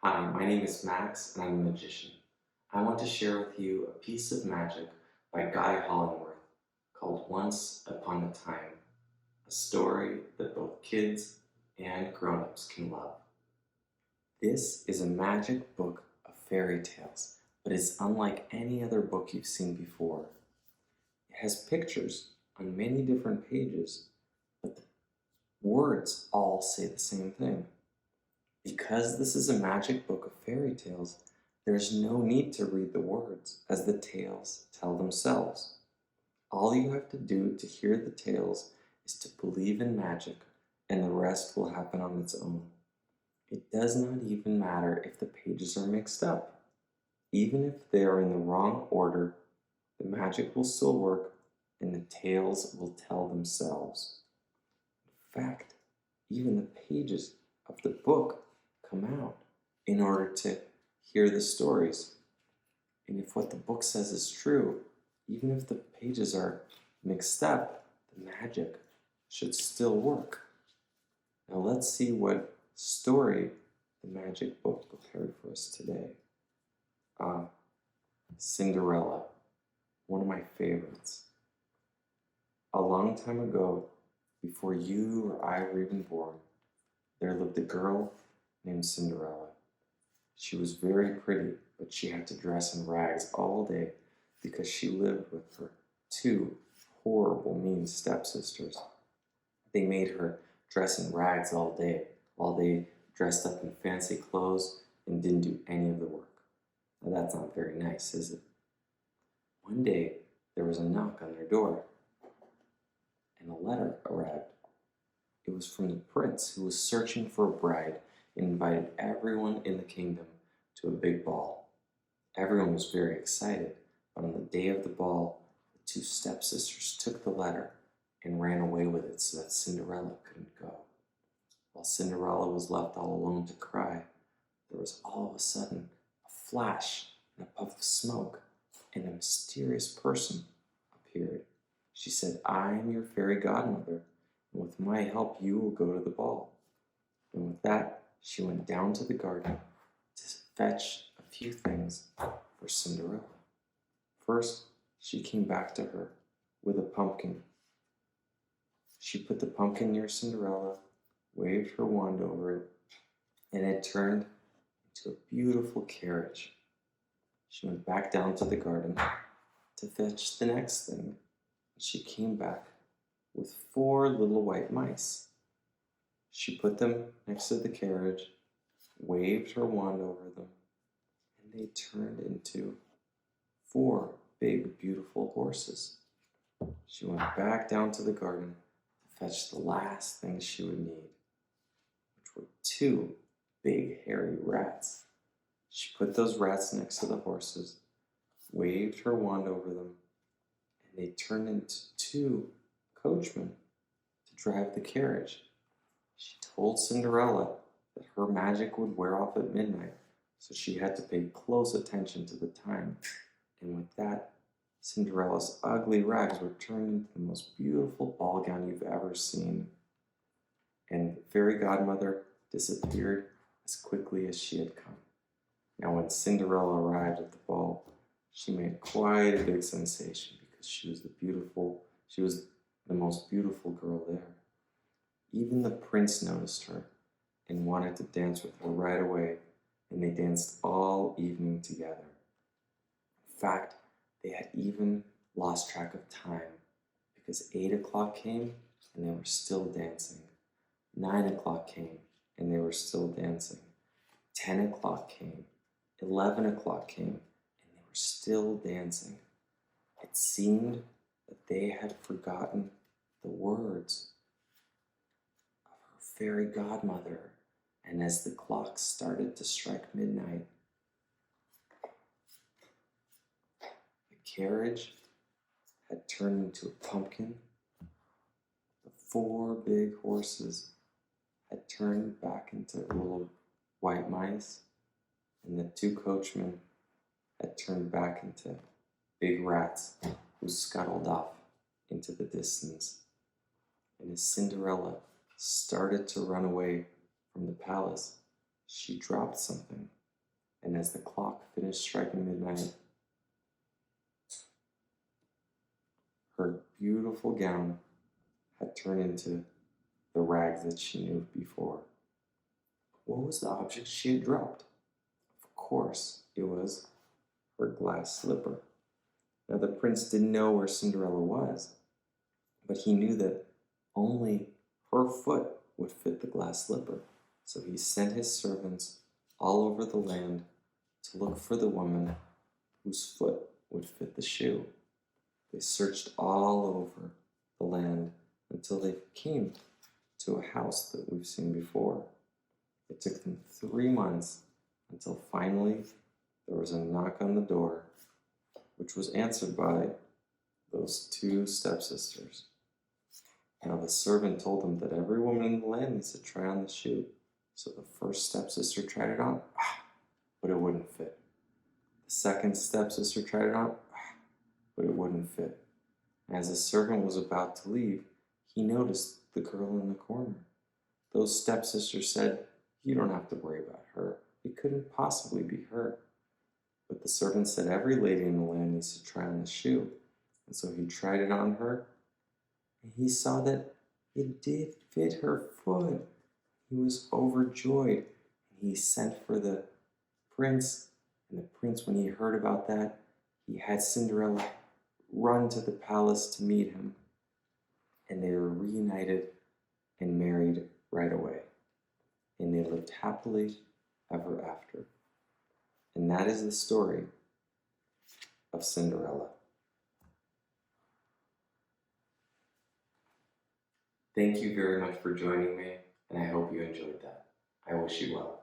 Hi, my name is Max and I'm a magician. I want to share with you a piece of magic by Guy Hollingworth called Once Upon a Time, a story that both kids and grown-ups can love. This is a magic book of fairy tales, but it's unlike any other book you've seen before. It has pictures on many different pages, but the words all say the same thing. Because this is a magic book of fairy tales, there's no need to read the words, as the tales tell themselves. All you have to do to hear the tales is to believe in magic, and the rest will happen on its own. It does not even matter if the pages are mixed up. Even if they are in the wrong order, the magic will still work, and the tales will tell themselves. In fact, even the pages of the book come out in order to hear the stories. And if what the book says is true, even if the pages are mixed up, the magic should still work. Now let's see what story the magic book prepared for us today. Cinderella, one of my favorites. A long time ago, before you or I were even born, there lived a girl named Cinderella. She was very pretty, but she had to dress in rags all day because she lived with her two horrible, mean stepsisters. They made her dress in rags all day while they dressed up in fancy clothes and didn't do any of the work. Now that's not very nice, is it? One day, there was a knock on their door, and a letter arrived. It was from the prince, who was searching for a bride and invited everyone in the kingdom to a big ball. Everyone was very excited, but on the day of the ball, the two stepsisters took the letter and ran away with it so that Cinderella couldn't go. While Cinderella was left all alone to cry, there was all of a sudden a flash and a puff of smoke, and a mysterious person appeared. She said, "I am your fairy godmother, and with my help you will go to the ball." And with that, she went down to the garden to fetch a few things for Cinderella. First, she came back to her with a pumpkin. She put the pumpkin near Cinderella, waved her wand over it, and it turned into a beautiful carriage. She went back down to the garden to fetch the next thing, and she came back with 4 little white mice. She put them next to the carriage, waved her wand over them, and they turned into 4 big, beautiful horses. She went back down to the garden to fetch the last thing she would need, which were 2 big, hairy rats. She put those rats next to the horses, waved her wand over them, and they turned into 2 coachmen to drive the carriage. She told Cinderella that her magic would wear off at midnight, so she had to pay close attention to the time. And with that, Cinderella's ugly rags were turned into the most beautiful ball gown you've ever seen. And the fairy godmother disappeared as quickly as she had come. Now when Cinderella arrived at the ball, she made quite a big sensation because she was the most beautiful girl there. Even the prince noticed her and wanted to dance with her right away, and they danced all evening together. In fact, they had even lost track of time because 8 o'clock came and they were still dancing. 9 o'clock came and they were still dancing. 10 o'clock came. 11 o'clock came and they were still dancing. It seemed that they had forgotten the words of her fairy godmother, and as the clock started to strike midnight, the carriage had turned into a pumpkin, the 4 big horses had turned back into little white mice, and the 2 coachmen had turned back into big rats who scuttled off into the distance. And as Cinderella started to run away from the palace, she dropped something And as the clock finished striking midnight, her beautiful gown had turned into the rags that she knew before. What was the object she had dropped? Of course, it was her glass slipper. Now, the prince didn't know where Cinderella was, but he knew that only her foot would fit the glass slipper. So he sent his servants all over the land to look for the woman whose foot would fit the shoe. They searched all over the land until they came to a house that we've seen before. It took them 3 months until finally there was a knock on the door, which was answered by those 2 stepsisters. Now the servant told them that every woman in the land needs to try on the shoe. So the first stepsister tried it on, but it wouldn't fit. The second stepsister tried it on, but it wouldn't fit. As the servant was about to leave, he noticed the girl in the corner. Those stepsisters said, "You don't have to worry about her. It couldn't possibly be her." But the servant said, "Every lady in the land needs to try on the shoe." And so he tried it on her, and he saw that it did fit her foot. He was overjoyed, and he sent for the prince. And the prince, when he heard about that, he had Cinderella run to the palace to meet him. And they were reunited and married right away. And they lived happily ever after. And that is the story of Cinderella. Thank you very much for joining me, and I hope you enjoyed that. I wish you well.